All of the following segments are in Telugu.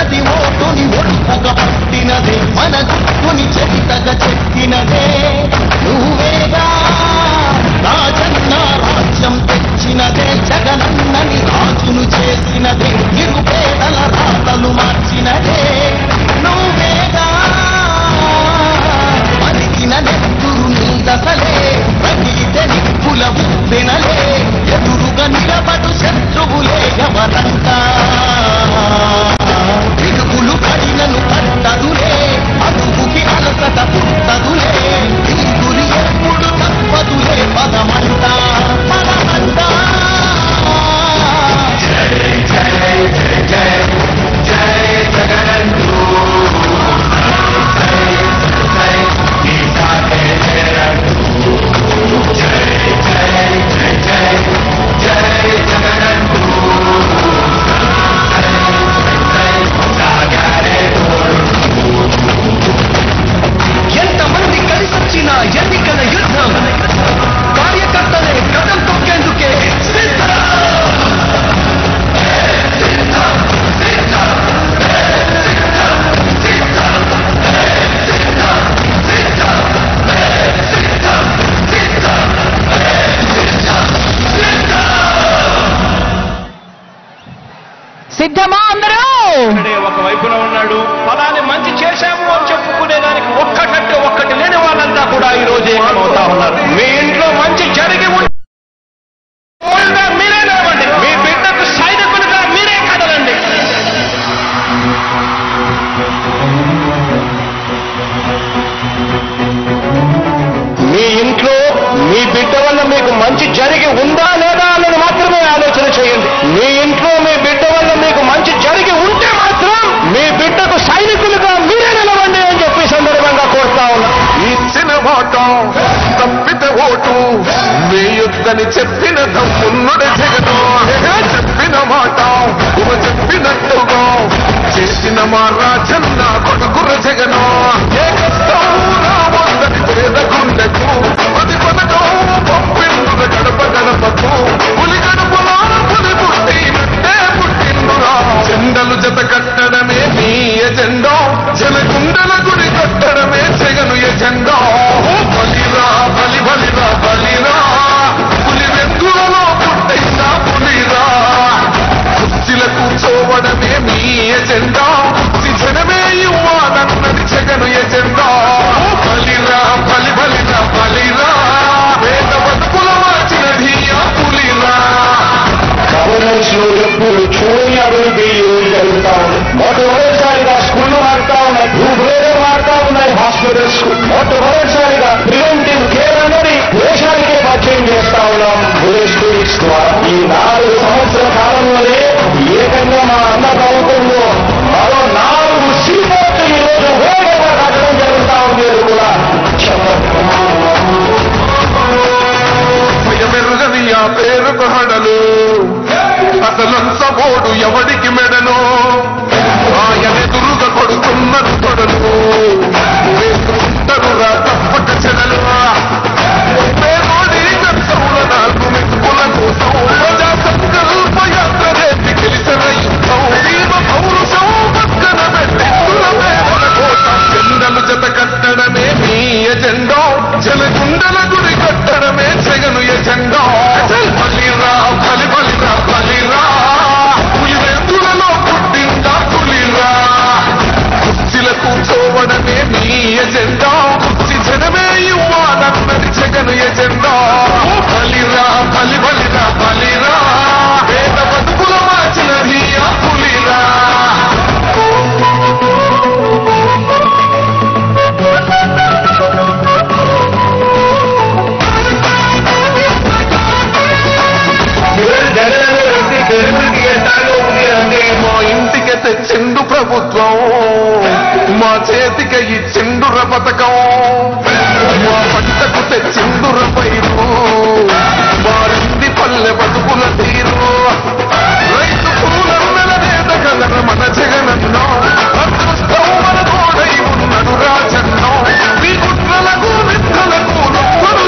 ప్రతి ఓటుని ఒడుపుగా పట్టినదే మన గుర్తుని చరితగా చెక్కినదే నువ్వేగా రాజన్న రాజ్యం తెచ్చినదే జగనన్నని రాజును చేసినదే నిరుపేదల రాతలు మార్చినదే నువ్వేగా మరిగిన నెత్తురు నీదసలే రగిలితే నిప్పుల ఉప్పెనలే ఎదురుగా నిలబడు శత్రువులే ఎవరంతా పిడుగులు పడినను పట్టదులే అదుపుకి అలసట పుట్టదులే గురి ఎప్పుడు తప్పదులే పదమంతా పదమంతా జై జై జై జై జగనంటూ ఎంతమంది కలిసొచ్చిన ఎన్నికల యుద్ధం కార్యకర్తలే కథం తొక్కేందుకే సిద్ధమా అందరూ? ఒక వైపున ఉన్నాడు, ఫలాన్ని మంచి చేశాము అని చెప్పుకునేదానికి ఒక్కటంటే ఒక్కటి లేని వాళ్ళంతా కూడా ఈ రోజు ఏమవుతా ఉన్నారు. మీ ఇంట్లో మంచి జరిగి మీరే లేవండి, మీ బిడ్డకు సైనికులుగా మీరే కదలండి. మీ ఇంట్లో మీ బిడ్డ వల్ల మీకు మంచి జరిగి ఉందా లేదా అన్నది మాత్రమే ఆలోచన చేయండి. మీ ఇంట్లో మీ బిడ్డ వల్ల మీకు మంచి జరిగి ఉంటే మాత్రం మీ బిడ్డకు సైనికులుగా మీరే నిలవండి అని చెప్పి సందర్భంగా కోరుతా ఉన్నా. ఇచ్చిన మాట తప్పితే ఓటు మీ యుద్ధని చెప్పిన తమ్మున్నడు జగను చెప్పిన మాట చెప్పినట్టుగా చేసిన మా రాజన్న కొడుకుర జగను ఏ కష్టం రావద్దని పేద గుండెకు అది పథకం పంపిండుల గడప గడపకు పులి గడపలో పులి పుట్టినట్టే పుట్టిండురా జెండలు జత కట్టడమే మీ ఎజెండా జనగుండల గుడి కట్టడమే జగను ఎజెండా బలిరా బలి బలిరా బలిరా పులి వెందులలో పుట్టైనా పులిరా కుర్చీల కూర్చోవడమే మీ ఎజెండా జనమే ఇవ్వాలన్నది జగను ఎజెండా బలిరా బలి బలిరా బలిరా వేద బతుకుల మార్చినది ఆ పులిరా గవర్నెన్స్ లో ఎప్పుడు చూడని అభివృద్ధి జరుగుతా ఉంది. మొట్టమొదటిసారిగా స్కూళ్లు మారుతా ఉన్నాయి, భూభేదం మారుతా ఉన్నాయి, హాస్పిటల్స్ మొట్టమొదటిసారిగా ప్రివెంటివ్ కేర్ అనేది దేశానికే పరిచయం చేస్తా ఉన్నాం స్కూల్స్ ద్వారా. ఈ 4 సంవత్సరాల కాలంలోనే ఏకంగా మా అన్న ప్రభుత్వంలో మరో 4 సీపోర్ట్లు ఈ రోజు వేగంగా కట్టడం జరుగుతా ఉంది. కూడా భయమెరుగని ఆ పేరుకు హడలు అసలంత ఓడు ఎవడికి మెడను ఆయనెదురుగా కొడుతున్నది కొడలు వేసుకుంటారు రా తప్పక చెడలు పేదోడి కష్టముల 4 మెతుకుల కోసం ప్రజా సంకల్ప యాత్ర రేపి గెలిచిన యుద్ధం దీన పౌరుషం పక్కన పెట్టిస్తున్న పేదల కోసం జెండలు జత కట్టడమే మీ ఎజెండా జనగుండల గుడి కట్టడమే జగను ఎజెండా బలిరా బలి బలిరా బలిరా పులివెందులలో పుట్టిందా పులిరా కుర్చీల కూర్చోవడమే మీ ఎజెండా కుర్చీ జనమే ఇవ్వాలన్నది జగను ఎజెండా బలిరా బలి బలిరా బలిరా వేద బతుకుల మార్చినది ఆ పులిరా మా ఇంటికి తెచ్చిండు ప్రభుత్వం, మా చేతికి ఇచ్చిండుర పథకం, మా పంటకు తెచ్చిండుర పైరు, మారింది పల్లె బతుకుల తీరు. రైతు పూలన్నల నేత కలర మన జగనన్నో అదృష్టం మన తోడై ఉన్నడు రాజన్నో మీ కుట్రలకు నిద్రలకు నొప్పులు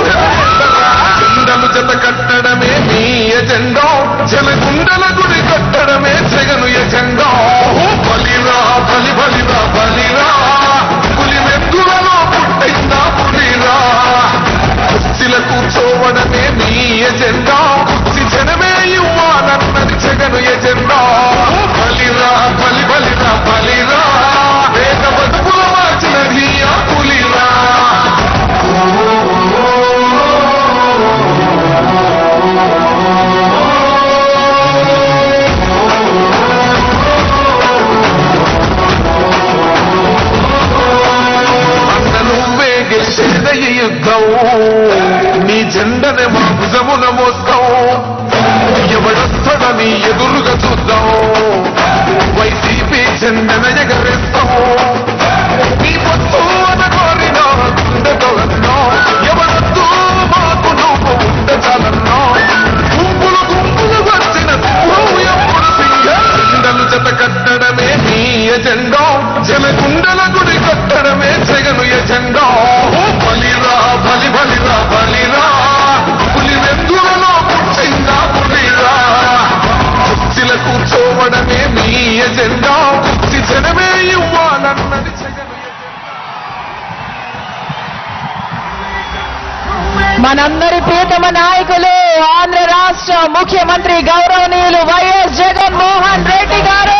జెండలు జత కట్టడమే మీ ఎజెండా జనగుండల గుడి కట్టడమే జగను ఎజెండా బలిరా నీ జెండనే మా భుజమున మోస్తాం ఎవడొస్తాడని ఎదురుగా చూద్దాం వైసీపీ జెండన ఎగరేస్తాం నీ పొత్తు అన కోరిన గుండెతోలన్నో ఎవడొద్దు మాకు నువ్వు ఉండ చాలన్నో గుంపులు గుంపులు వచ్చిన ఎప్పుడు జెండలు జత కట్టడమే నీ ఎజెండా జనగుండల గుడి కట్టడమే జగను ఎజెండా బలిరా బలి బలిరా బలిరా పులి వెందులలో పుట్టిందా పులిరా కుర్చీల కూర్చోవడమే మీ ఎజెండా కుర్చీ జనమే ఇవ్వాలన్నది జగను మనందరి ప్రియతమ నాయకులు ఆంధ్ర రాష్ట్ర ముఖ్యమంత్రి గౌరవనీయులు వైఎస్ జగన్మోహన్ రెడ్డి గారు